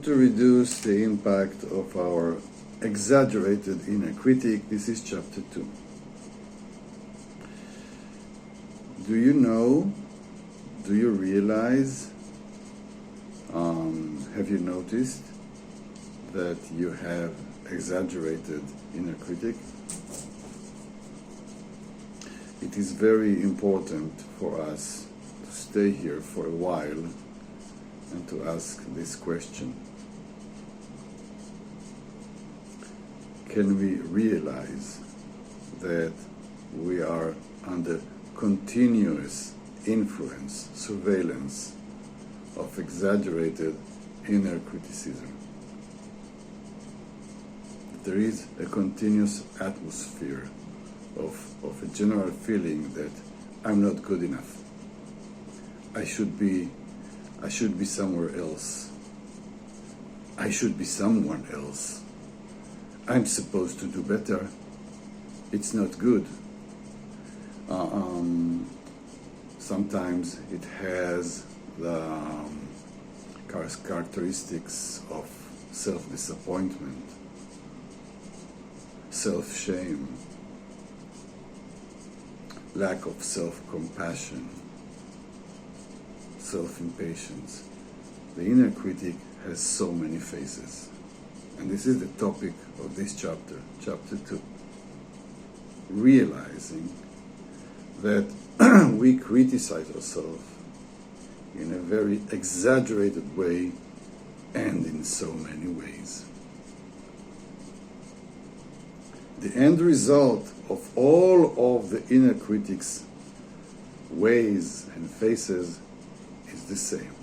to reduce the impact of our exaggerated inner critic. This is chapter 2. Do you know, do you realize, have you noticed that you have exaggerated inner critic? It is very important for us to stay here for a while and to ask this question. Can we realize that we are under continuous influence, surveillance of exaggerated inner criticism? There is a continuous atmosphere of a general feeling that I'm not good enough. I should be somewhere else. I should be someone else. I'm supposed to do better. It's not good. Sometimes it has the characteristics of self-disappointment, self-shame, lack of self-compassion, self-impatience. The inner critic has so many faces. And this is the topic of this chapter, chapter 2. Realizing that we criticize ourselves in a very exaggerated way and in so many ways. The end result of all of the inner critic's ways and faces is the same.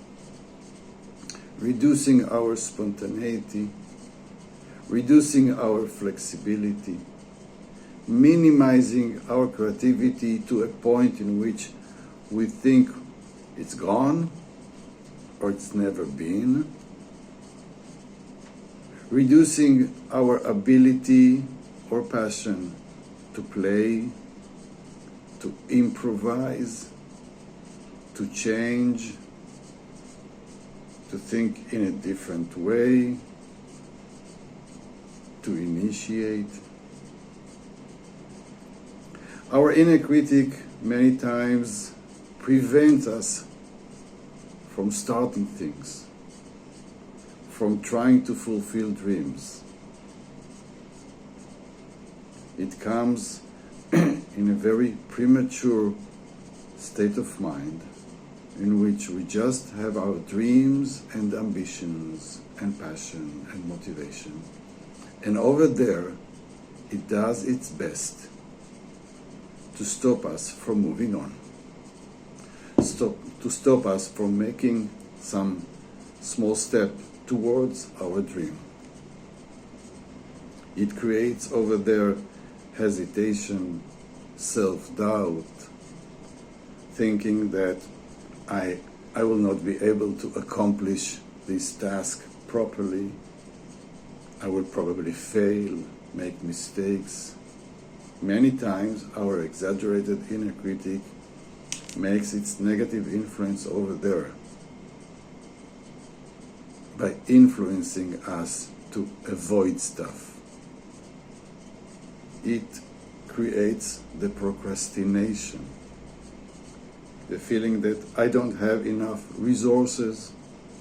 Reducing our spontaneity, reducing our flexibility, minimizing our creativity to a point in which we think it's gone or it's never been, reducing our ability or passion to play, to improvise, to change, to think in a different way, to initiate. Our inner critic many times prevents us from starting things, from trying to fulfill dreams. It comes in a very premature state of mind in which we just have our dreams and ambitions and passion and motivation. And over there, it does its best to stop us from moving on, to stop us from making some small step towards our dream. It creates over there hesitation, self-doubt, thinking that I will not be able to accomplish this task properly. I will probably fail, make mistakes. Many times our exaggerated inner critic makes its negative influence over there by influencing us to avoid stuff. It creates the procrastination, the feeling that I don't have enough resources,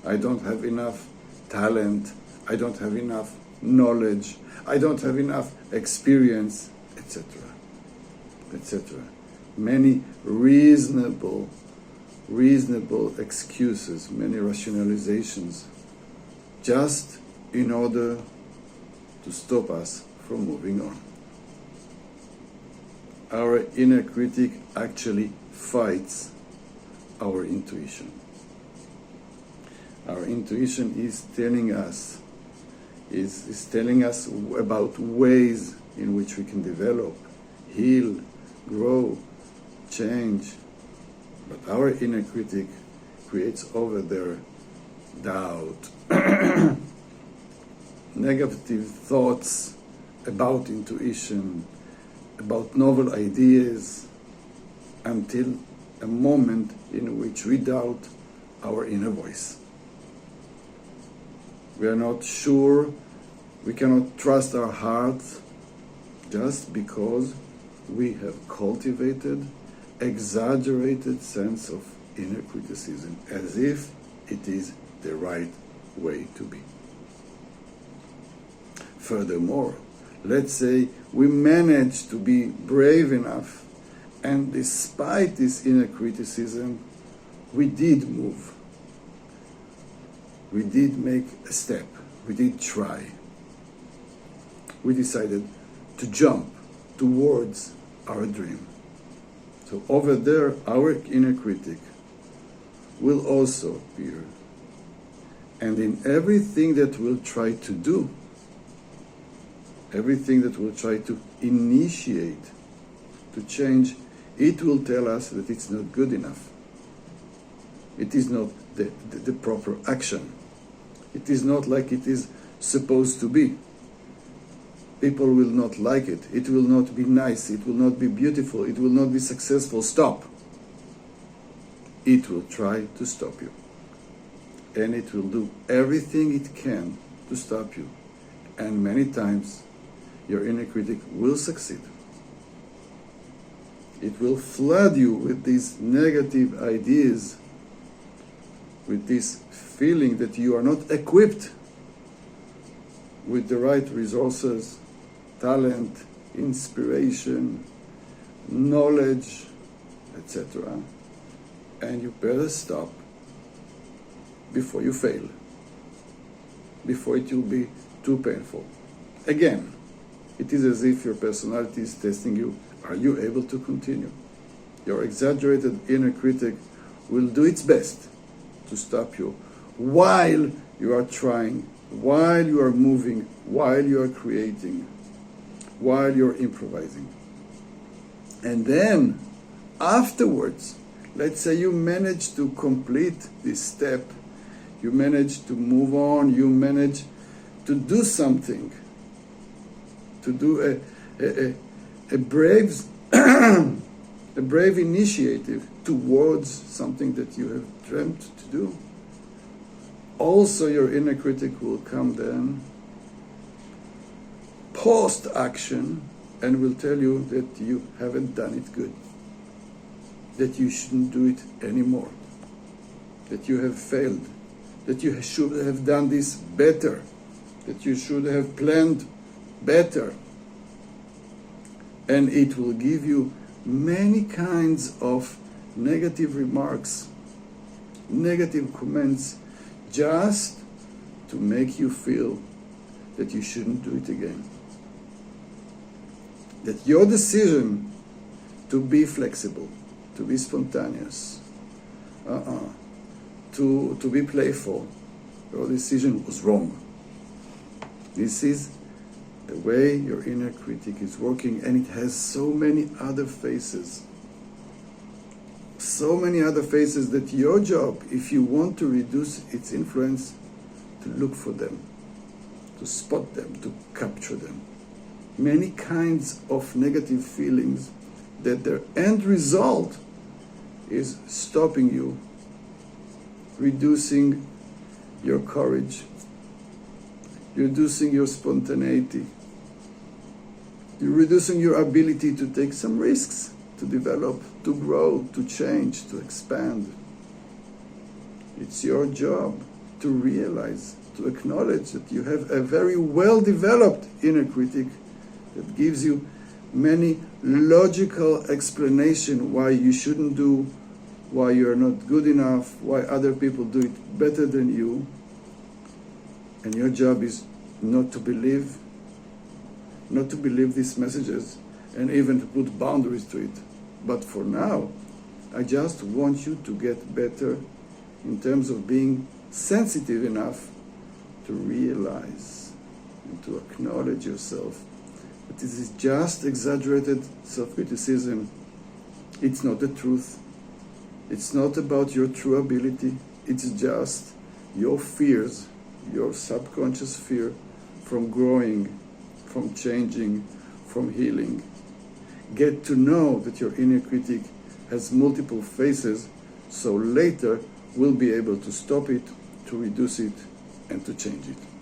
I don't have enough talent, I don't have enough knowledge, I don't have enough experience, etc., etc. Many reasonable excuses, many rationalizations, just in order to stop us from moving on. Our inner critic actually fights our intuition. Our intuition is telling us about ways in which we can develop, heal, grow, change. But our inner critic creates over there doubt, negative thoughts about intuition, about novel ideas, until a moment in which we doubt our inner voice. We are not sure. We cannot trust our heart just because we have cultivated exaggerated sense of inner criticism as if it is the right way to be. Furthermore, let's say we manage to be brave enough, and despite this inner criticism, we did move. We did make a step. We did try. We decided to jump towards our dream. So over there, our inner critic will also appear. And in everything that we'll try to do, everything that we'll try to initiate, to change, it will tell us that it's not good enough. It is not the proper action. It is not like it is supposed to be. People will not like it. It will not be nice. It will not be beautiful. It will not be successful. Stop. It will try to stop you. And it will do everything it can to stop you. And many times, your inner critic will succeed. It will flood you with these negative ideas, with this feeling that you are not equipped with the right resources, talent, inspiration, knowledge, etc. And you better stop before you fail, before it will be too painful. Again, it is as if your personality is testing you. Are you able to continue? Your exaggerated inner critic will do its best to stop you while you are trying, while you are moving, while you are creating, while you're improvising. And then, afterwards, let's say you manage to complete this step, you manage to move on, you manage to do something, to do a brave a brave initiative towards something that you have dreamt to do. Also, your inner critic will come then post-action and will tell you that you haven't done it good, that you shouldn't do it anymore, that you have failed, that you should have done this better, that you should have planned better. And it will give you many kinds of negative remarks, negative comments, just to make you feel that you shouldn't do it again. That your decision to be flexible, to be spontaneous, to be playful, your decision was wrong. This is the way your inner critic is working, and it has so many other faces. So many other faces that your job, if you want to reduce its influence, to look for them, to spot them, to capture them. Many kinds of negative feelings that their end result is stopping you, reducing your courage, reducing your spontaneity, you're reducing your ability to take some risks, to develop, to grow, to change, to expand. It's your job to realize, to acknowledge that you have a very well-developed inner critic that gives you many logical explanations why you shouldn't do, why you're not good enough, why other people do it better than you. And your job is not to believe these messages and even to put boundaries to it. But for now, I just want you to get better in terms of being sensitive enough to realize and to acknowledge yourself that this is just exaggerated self-criticism. It's not the truth. It's not about your true ability. It's just your fears, your subconscious fear from growing, from changing, from healing. Get to know that your inner critic has multiple faces, so later we'll be able to stop it, to reduce it, and to change it.